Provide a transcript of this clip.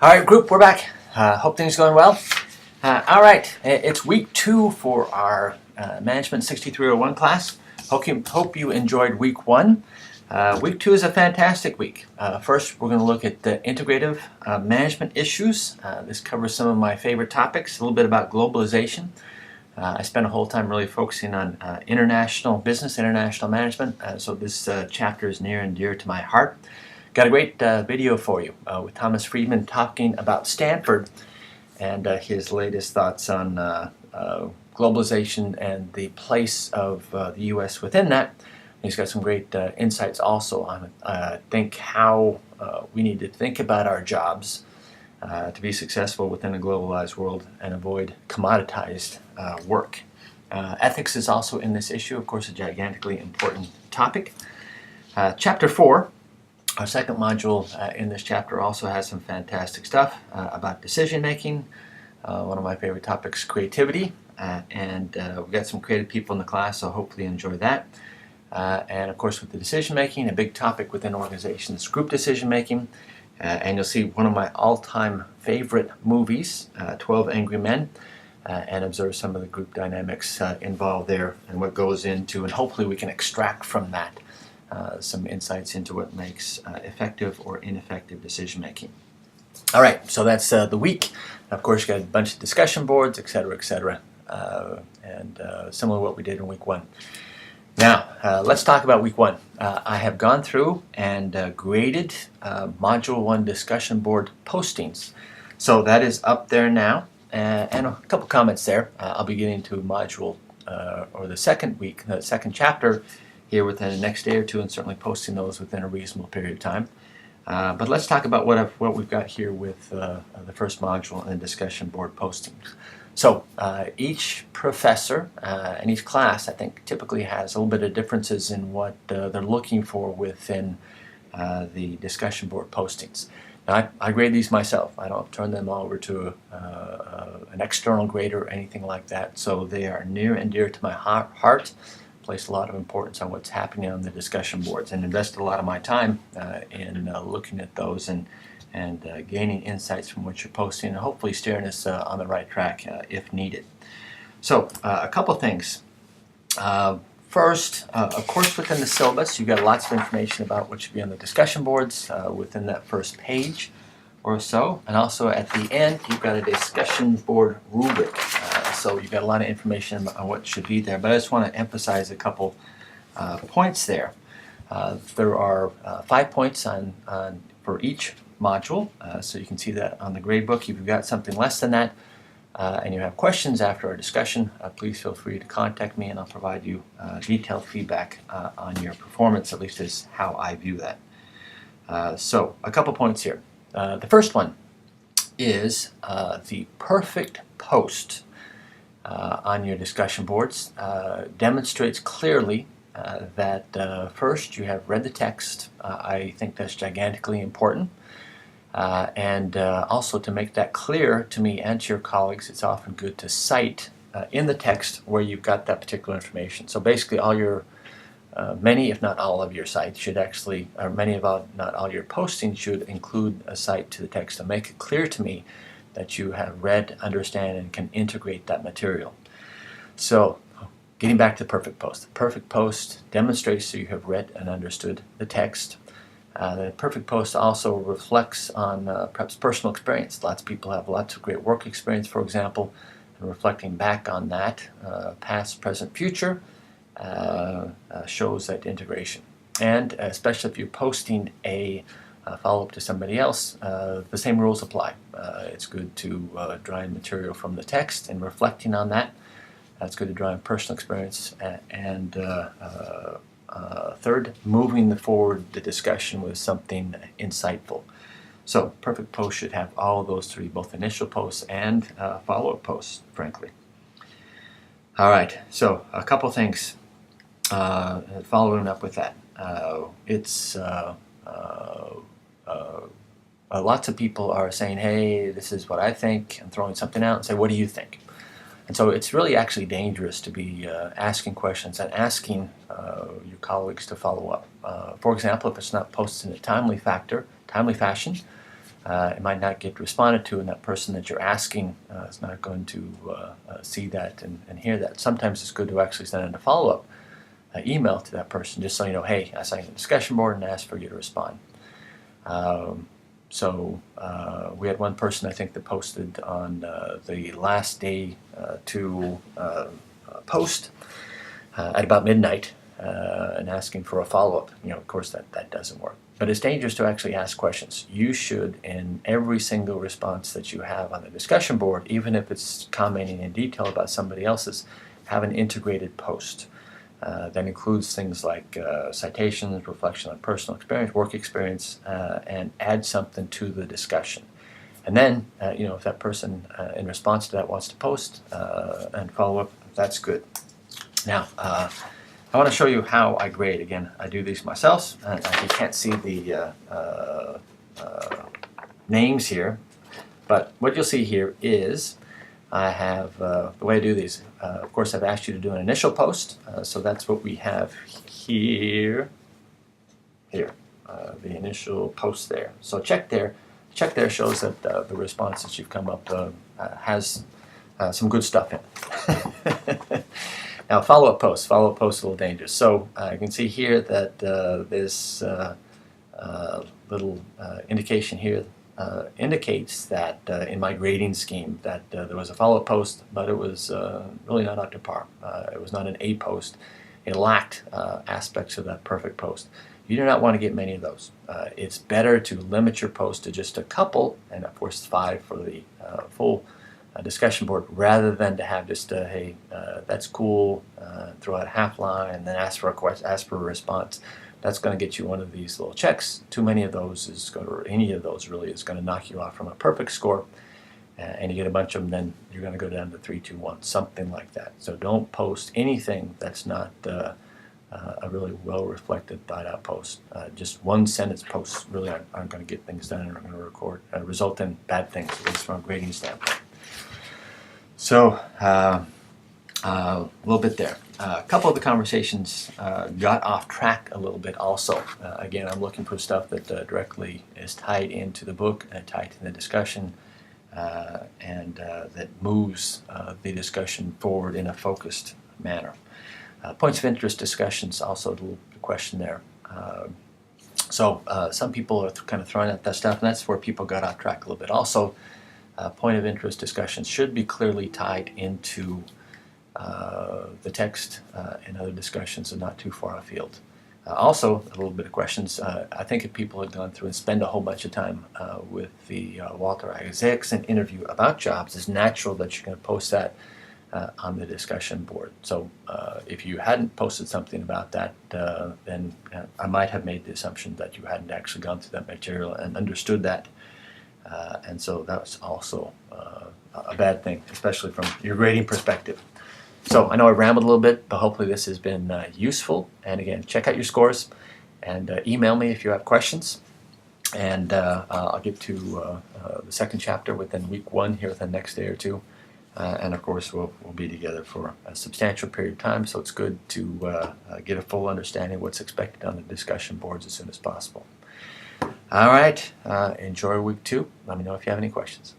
All right, group, we're back. Hope things are going well. All right, it's week 2 for our Management 6301 class. Hope you enjoyed week 1. Week 2 is a fantastic week. First, we're going to look at the integrative management issues. This covers some of my favorite topics, a little bit about globalization. I spent a whole time really focusing on international business, international management, so this chapter is near and dear to my heart. Got a great video for you with Thomas Friedman talking about Stanford and his latest thoughts on globalization and the place of the U.S. within that. He's got some great insights also on how we need to think about our jobs to be successful within a globalized world and avoid commoditized work. Ethics is also in this issue, of course, a gigantically important topic. Chapter 4. Our second module in this chapter also has some fantastic stuff about decision making. One of my favorite topics, creativity, and we've got some creative people in the class, so hopefully you enjoy that. And of course, with the decision making, a big topic within organizations, group decision making. And you'll see one of my all-time favorite movies, 12 Angry Men, and observe some of the group dynamics involved there and what goes into, and hopefully we can extract from that some insights into what makes effective or ineffective decision making. All right, so that's the week. Of course, you got a bunch of discussion boards, etc., and similar to what we did in week 1. Now, let's talk about week 1. I have gone through and graded Module 1 discussion board postings. So that is up there now, and a couple comments there. I'll be getting to module, or the second week, the second chapter, here within the next day or two, and certainly posting those within a reasonable period of time. But let's talk about what we've got here with the first module and the discussion board postings. So each professor and each class, I think, typically has a little bit of differences in what they're looking for within the discussion board postings. Now, I grade these myself. I don't turn them over to an external grader or anything like that. So they are near and dear to my heart. Place a lot of importance on what's happening on the discussion boards and invested a lot of my time in looking at those and gaining insights from what you're posting and hopefully steering us on the right track if needed. So a couple things. First, of course, within the syllabus, you've got lots of information about what should be on the discussion boards within that first page or so. And also at the end, you've got a discussion board rubric. So you've got a lot of information on what should be there. But I just want to emphasize a couple points there. There are 5 points for each module. So you can see that on the grade book. If you've got something less than that and you have questions after our discussion, please feel free to contact me and I'll provide you detailed feedback on your performance, at least as how I view that. So a couple points here. The first one is the perfect post on your discussion boards demonstrates clearly that first you have read the text. I think that's gigantically important. And also to make that clear to me and to your colleagues, it's often good to cite in the text where you've got that particular information. So basically all your, many if not all of your sites should actually, or many of not all your postings should include a cite to the text to make it clear to me that you have read, understand, and can integrate that material. So getting back to the perfect post. The perfect post demonstrates that you have read and understood the text. The perfect post also reflects on perhaps personal experience. Lots of people have lots of great work experience, for example, and reflecting back on that, past, present, future, shows that integration. And especially if you're posting a follow-up to somebody else, the same rules apply. It's good to draw in material from the text and reflecting on that. It's good to draw in personal experience. And third, moving forward the discussion with something insightful. So perfect post should have all of those three, both initial posts and follow-up posts, frankly. All right, so a couple things following up with that. Lots of people are saying, hey, this is what I think, and throwing something out and say, what do you think? And so it's really actually dangerous to be asking questions and asking your colleagues to follow up. For example, if it's not posted in a timely fashion, it might not get responded to, and that person that you're asking is not going to see that and hear that. Sometimes it's good to actually send a follow-up email to that person, just so you know, hey, I signed the discussion board and asked for you to respond. So we had one person, I think, that posted on the last day to post at about midnight and asking for a follow-up. Of course, that doesn't work. But it's dangerous to actually ask questions. You should, in every single response that you have on the discussion board, even if it's commenting in detail about somebody else's, have an integrated post. That includes things like citations, reflection on personal experience, work experience, and add something to the discussion. And then, if that person in response to that wants to post and follow up, that's good. Now, I want to show you how I grade. Again, I do these myself. You can't see the names here, but what you'll see here is I have, the way I do these, of course I've asked you to do an initial post, so that's what we have here, the initial post there. So check there shows that the response that you've come up has some good stuff in it. Now follow-up post is a little dangerous. So you can see here that this little indication here indicates that in my grading scheme that there was a follow-up post, but it was really not up to par. It was not an A post. It lacked aspects of that perfect post. You do not want to get many of those. It's better to limit your post to just a couple, and of course 5 for the full discussion board, rather than to have just hey, that's cool, throw out a half line and then ask for a response. That's going to get you one of these little checks. Too many of those is going to, or any of those really, is going to knock you off from a perfect score. And you get a bunch of them, then you're going to go down to 3, 2, 1, something like that. So don't post anything that's not a really well-reflected, thought-out post. Just one-sentence posts really aren't going to get things done and are going to result in bad things, at least from a grading standpoint. So a little bit there. A couple of the conversations got off track a little bit also. Again, I'm looking for stuff that directly is tied into the book and tied to the discussion, and that moves the discussion forward in a focused manner. Points of interest discussions, also a little question there. So some people are kind of throwing out that stuff, and that's where people got off track a little bit. Also, point of interest discussions should be clearly tied into the text and other discussions and not too far afield. Also, a little bit of questions. I think if people had gone through and spend a whole bunch of time with the Walter Isaacson interview about jobs, it's natural that you're going to post that on the discussion board. So if you hadn't posted something about that, then I might have made the assumption that you hadn't actually gone through that material and understood that. And so that's also a bad thing, especially from your grading perspective. So I know I rambled a little bit, but hopefully this has been useful. And again, check out your scores and email me if you have questions. And I'll get to the second chapter within week 1 here within the next day or two. And of course, we'll be together for a substantial period of time, so it's good to get a full understanding of what's expected on the discussion boards as soon as possible. All right, enjoy week 2. Let me know if you have any questions.